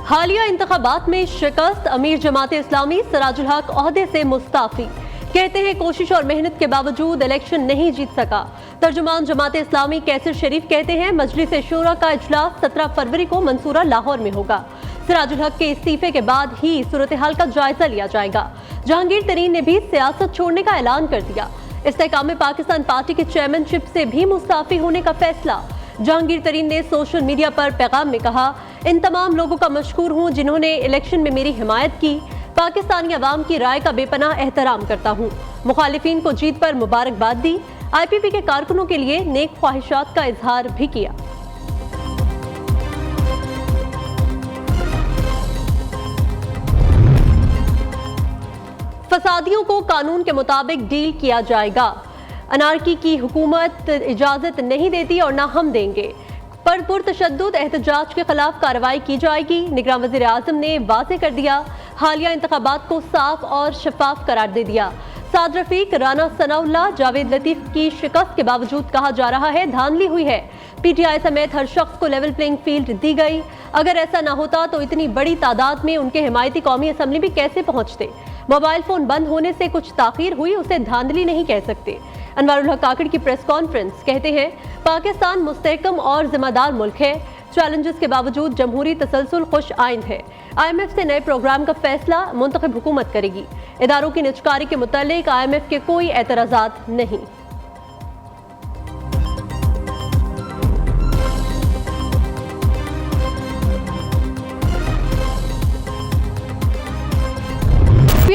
हालिया इंतखाबात में शिकस्त, अमीर जमाते इस्लामी सिराजुल हक ओहदे से मुस्ताफी। कहते हैं कोशिश और मेहनत के बावजूद इलेक्शन नहीं जीत सका। तर्जुमान जमाते इस्लामी कैसर शरीफ कहते हैं मजलिस शूरा का इजलास 17 फरवरी को मंसूरा लाहौर में होगा। सिराजुल हक के इस्तीफे के बाद ही सूरत हाल का जायजा लिया जाएगा। जहांगीर तरीन ने भी सियासत छोड़ने का ऐलान कर दिया। इस्तेहकाम पाकिस्तान पार्टी के चेयरमैनशिप से भी मुस्ताफी होने का फैसला। जहांगीर तरीन ने सोशल मीडिया पर पैगाम में कहा, इन तमाम लोगों का मशकूर हूँ जिन्होंने इलेक्शन में मेरी हिमायत की। पाकिस्तानी अवाम की राय का बेपनाह एहतराम करता हूँ। मुखालिफिन को जीत पर मुबारकबाद दी। IPP के कारकुनों के लिए नेक ख्वाहिशात का इजहार भी किया। फसादियों को कानून के मुताबिक डील किया जाएगा। अनारकी की हुकूमत इजाजत नहीं देती और ना हम देंगे। पर पुरतशद्दुद एहतजाज के खिलाफ कार्रवाई की जाएगी। निगरान वज़ीर आज़म ने वाज़ेह कर दिया। हालिया इंतखाबात को साफ और शफाफ करार दे दिया। साद रफीक, राना सनाउल्लाह, जावेद लतीफ की शिकस्त के बावजूद कहा जा रहा है धांधली हुई है। PTI समेत हर शख्स को लेवल प्लेइंग फील्ड दी गई। अगर ऐसा ना होता तो इतनी बड़ी तादाद में उनके हिमायती कौमी असम्बली भी कैसे पहुंचते। मोबाइल फोन बंद होने से कुछ ताखीर हुई, उसे धांधली नहीं कह सकते। अनवारुल हक काकड़ की प्रेस कॉन्फ्रेंस, कहते हैं पाकिस्तान मुस्तहकम और जिम्मेदार मुल्क है। चैलेंजेस के बावजूद जमहूरी तसलसल खुश आइंद है। IMF से नए प्रोग्राम का फैसला मुंतखब हुकूमत करेगी। इदारों की निजकारी के मुतालिक IMF के कोई एतराजात नहीं।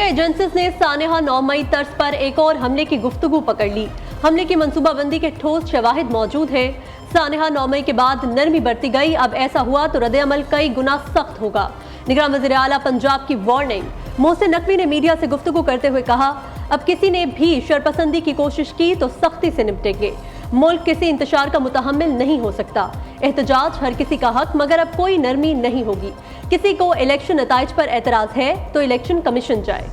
एजेंसीज ने सानेहा 9 मई तर्ज पर एक और हमले की गुफ्तगू पकड़ ली। हमले की मंसूबाबंदी के ठोस शवाहिद मौजूद हैं। सानेहा 9 मई के बाद नरमी बरती गई। अब ऐसा हुआ तो रद्द अमल कई गुना सख्त होगा। निगरान वज़ीर आला पंजाब की वार्निंग। मोहसिन नकवी ने मीडिया से गुफ्तगू करते हुए कहा, अब किसी ने भी शरपसंदी की कोशिश की तो सख्ती से निपटेंगे। मुल्क किसी इंतशार का मुतहम्मिल नहीं हो सकता। एहतजाज हर किसी का हक, मगर अब कोई नरमी नहीं होगी। किसी को इलेक्शन नताइज पर एतराज है तो इलेक्शन कमीशन जाए।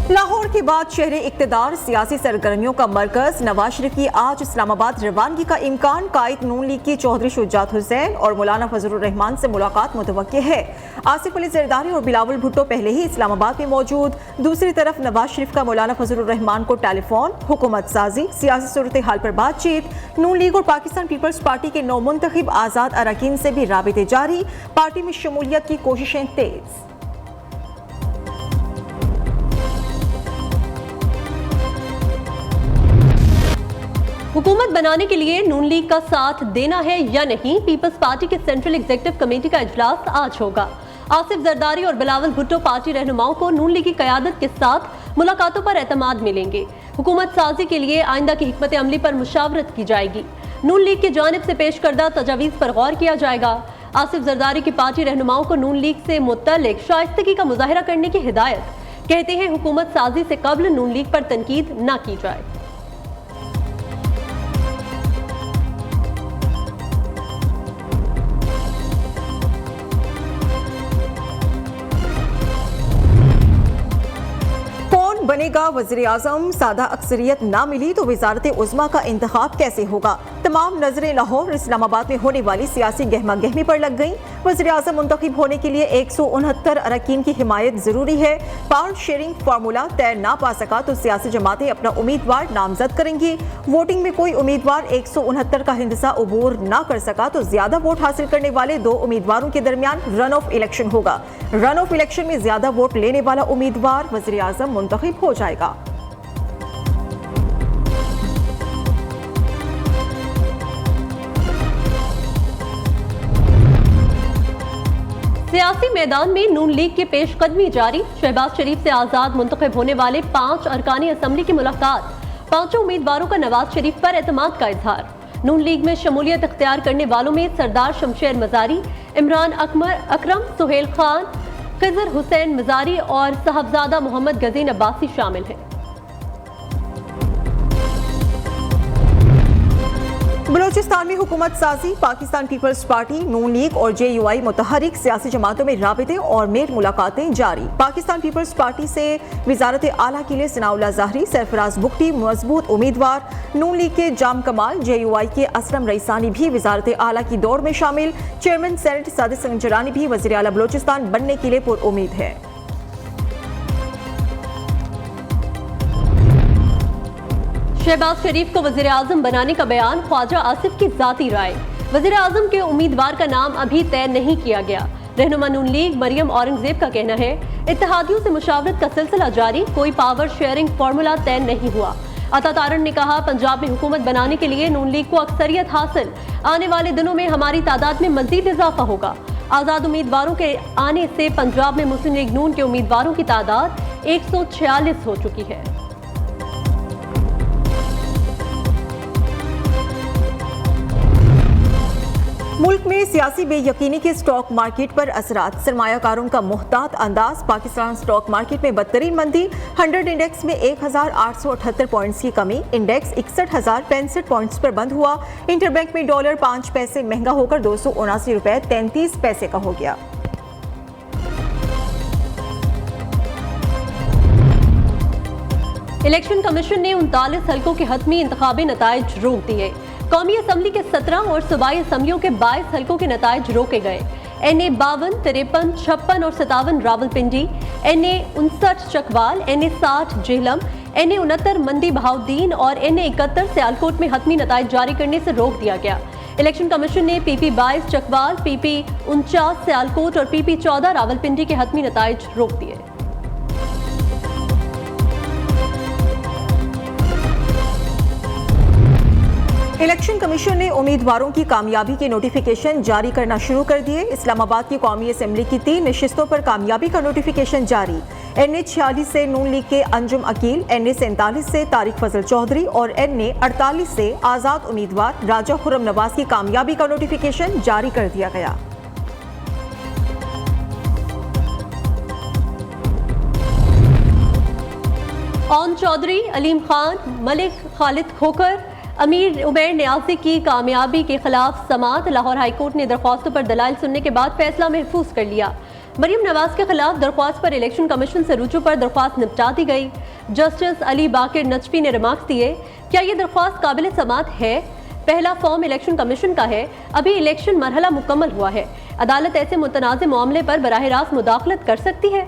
लाहौर के बाद शहर इक्तदार सियासी सरगर्मियों का मरकज। नवाज शरीफ की आज इस्लामाबाद रवानगी का इम्कान। कायद नून लीग की चौधरी शुजात हुसैन और मौलाना फजलुर रहमान से मुलाकात मुतवक्के है। आसिफ अली जरदारी और बिलावल भुट्टो पहले ही इस्लामाबाद में मौजूद। दूसरी तरफ नवाज शरीफ का मौलाना फजलुर रहमान को टेलीफोन, हुकूमत साजी, सियासी सूरत हाल पर बातचीत। नून लीग और पाकिस्तान पीपल्स पार्टी के नौमुंतखब आज़ाद अरकान से भी राबिते जारी। पार्टी में शमूलियत की कोशिशें तेज। हुकूमत बनाने के लिए नून लीग का साथ देना है या नहीं, पीपल्स पार्टी के सेंट्रल एग्जीक्यूटिव कमेटी का इजलास आज होगा। आसिफ जरदारी और बिलावल भुट्टो पार्टी रहनुमाओं को नून लीग की क़यादत के साथ मुलाकातों पर एतमाद मिलेंगे। हुकूमत साजी के लिए आइंदा की हिकमत अमली पर मुशावरत की जाएगी। नून लीग की जानिब से पेश करदा तजावीज़ पर गौर किया जाएगा। आसिफ जरदारी की पार्टी रहनुमाओं को नून लीग से मुतल्लिक शाइस्तगी का मुजाहिरा करने की हिदायत। कहते हैं हुकूमत साजी से कबल नून लीग पर तनकीद न की जाए। बनेगा वज़ीर आज़म। सादा अक्सरियत ना मिली तो वज़ारत उज़्मा का इंतखाब कैसे होगा। तमाम नजरें लाहौर इस्लामाबाद में होने वाली सियासी गहमा गहमी पर लग गई। वज़ीर आज़म मुंतखब होने के लिए 169 अरकान की हिमायत जरूरी है। पावर शेयरिंग फार्मूला तय ना पा सका तो सियासी जमातें अपना उम्मीदवार नामजद करेंगी। वोटिंग में कोई उम्मीदवार 169 का हिंदसा अबूर ना कर सका तो ज्यादा वोट हासिल करने वाले 2 उम्मीदवारों के दरमियान रन ऑफ इलेक्शन होगा। रन ऑफ इलेक्शन में ज्यादा वोट लेने वाला उम्मीदवार वज़ीर आज़म मुंतखब हो जाएगा। सियासी मैदान में नून लीग की पेशकदमी जारी। शहबाज शरीफ से आजाद मुंतखब होने वाले 5 अरकानी असम्बली की मुलाकात। 5 उम्मीदवारों का नवाज शरीफ पर एतमाद का इजहार। नून लीग में शमूलियत इख्तियार करने वालों में सरदार शमशेर मजारी, इमरान अकरम, सुहेल खान, खिजर हुसैन मजारी और साहबजादा मोहम्मद गजीन अब्बासी शामिल हैं। बलूचिस्तान में हुकूमत साजी, पाकिस्तान पीपल्स पार्टी, नून लीग और JUI मुतहरिक सियासी जमातों में राबिते और मेल मुलाकातें जारी। पाकिस्तान पीपल्स पार्टी से वजारत आला के लिए सनाउल्लाह ज़ाहरी, सरफराज बुख्ती मजबूत उम्मीदवार। नून लीग के जाम कमाल, JUI के असलम रईसानी भी वजारत आला की दौड़ में शामिल। चेयरमैन सेनेट सादिक संजरानी भी वज़ीर आला बलूचिस्तान बनने के लिए पुरुम्मीद है। शहबाज शरीफ को वज़ीर आज़म बनाने का बयान, ख्वाजा आसिफ की जाती राय। वज़ीर आज़म के उम्मीदवार का नाम अभी तय नहीं किया गया। रहनुमा नून लीग मरियम औरंगजेब का कहना है, इत्तेहादियों से मुशावरत का सिलसिला जारी, कोई पावर शेयरिंग फार्मूला तय नहीं हुआ। अता तारण ने कहा, पंजाब में हुकूमत बनाने के लिए नून लीग को अक्सरियत हासिल, आने वाले दिनों में हमारी तादाद में मजीद इजाफा होगा। आज़ाद उम्मीदवारों के आने से पंजाब में मुस्लिम लीग नून के उम्मीदवारों की तादाद 146 हो चुकी है। मुल्क में सियासी बेयकीनी के स्टॉक मार्केट पर असरात, सरमायाकारों का मुहतात अंदाज। पाकिस्तान स्टॉक मार्केट में बदतरीन मंदी, 100 इंडेक्स में 1878 पॉइंट्स की कमी, इंडेक्स 61,065 पॉइंट्स पर बंद हुआ। इंटरबैंक में डॉलर 5 पैसे महंगा होकर 279 रुपए 33 पैसे का हो गया। इलेक्शन कमीशन ने 39 हल्कों के हतमी इंतखाबी नताइज रोक दिए। कौमी असम्बली के 17 और सूबाई असम्बलियों के 22 हल्कों के नताइज रोके गए। NA 52, 53, 56 और 57 Rawalpindi, NA 59 Chakwal, NA 60 Jhelum, NA 69 मंदी बहाउद्दीन और NA 71 सियालकोट में हतमी नताइज जारी करने से रोक दिया गया। इलेक्शन कमीशन ने PP 22 चकवाल, PP 49 सियालकोट और PP 14 रावलपिंडी के हतमी नताइज रोक दिए। इलेक्शन कमीशन ने उम्मीदवारों की कामयाबी के नोटिफिकेशन जारी करना शुरू कर दिए। इस्लामाबाद की कौमी असम्बली की 3 नशिस्तों पर कामयाबी का नोटिफिकेशन जारी। NA 46 से नून लीग के अंजुम अकील, NA 47 से तारिक फजल चौधरी और NA 48 से आज़ाद उम्मीदवार राजा खुर्रम नवाज की कामयाबी का नोटिफिकेशन जारी कर दिया गया। ओन चौधरी, अलीम खान, मलिक खालिद खोकर, अमीर उमैर न्याजी की कामयाबी के खिलाफ समात। लाहौर हाईकोर्ट ने दरख्वास्तों पर दलाइल सुनने के बाद फैसला महफूज कर लिया। मरियम नवाज के खिलाफ दरख्वास्त पर इलेक्शन कमीशन से रुजू पर दरख्वास्त निपटा दी गई। जस्टिस अली बाकिर नजफी ने रिमार्क्स दिए, क्या ये दरख्वास्त काबिल समात है? पहला फॉर्म इलेक्शन कमीशन का है, अभी इलेक्शन मरहला मुकम्मल हुआ है। अदालत ऐसे मुतनाज़ मामले पर बराह रास्त मुदाखलत कर सकती है।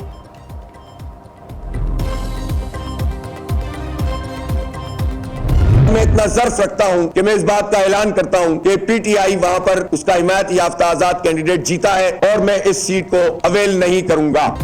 मैं इतना ज़र्फ रखता हूं कि मैं इस बात का ऐलान करता हूं कि PTI वहां पर उसका हिमायत याफ्ता आजाद कैंडिडेट जीता है और मैं इस सीट को अवेल नहीं करूंगा।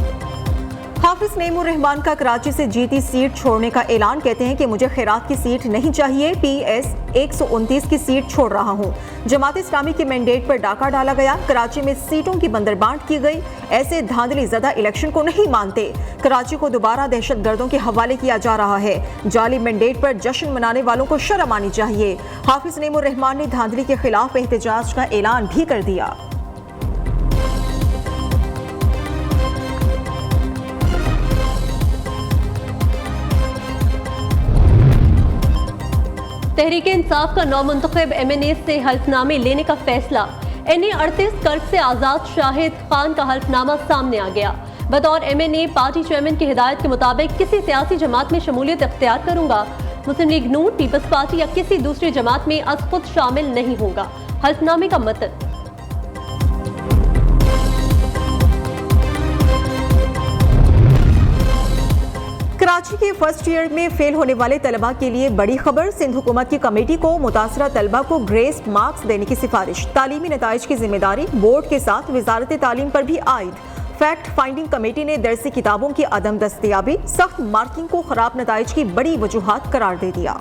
हाफिज नईमुर रहमान का कराची से जीती सीट छोड़ने का ऐलान, कहते हैं कि मुझे खैरात की सीट नहीं चाहिए, PS 129 की सीट छोड़ रहा हूं। जमात इस्लामी के मैंडेट पर डाका डाला गया, कराची में सीटों की बंदरबांट की गई, ऐसे धांधली ज़दा इलेक्शन को नहीं मानते। कराची को दोबारा दहशतगर्दों के हवाले किया जा रहा है। जाली मैंडेट पर जश्न मनाने वालों को शर्म आनी चाहिए। हाफिज नईमुर रहमान ने धांधली के खिलाफ एहतजाज का ऐलान भी कर दिया। तहरीक इंसाफ का नौमुंतखब MNA से हल्फनामे लेने का फैसला। NA 38 कर्क से आज़ाद शाहिद खान का हल्फनामा सामने आ गया। बतौर MNA पार्टी चेयरमैन की हिदायत के मुताबिक किसी सियासी जमात में शमूलियत इख्तियार करूंगा। मुस्लिम लीग नून, पीपल्स पार्टी या किसी दूसरी जमात में अज खुद शामिल नहीं होगा। हल्फनामे का मतन। कराची के फर्स्ट ईयर में फेल होने वाले तलबा के लिए बड़ी खबर। सिंध हुकूमत की कमेटी को मुतासरा तलबा को ग्रेस मार्क्स देने की सिफारिश। तालीमी नताइज की जिम्मेदारी बोर्ड के साथ वजारत तालीम पर भी आयद। फैक्ट फाइंडिंग कमेटी ने दरसी किताबों की अदम दस्तयाबी, सख्त मार्किंग को खराब नताइज की बड़ी वजूहात करार दे दिया।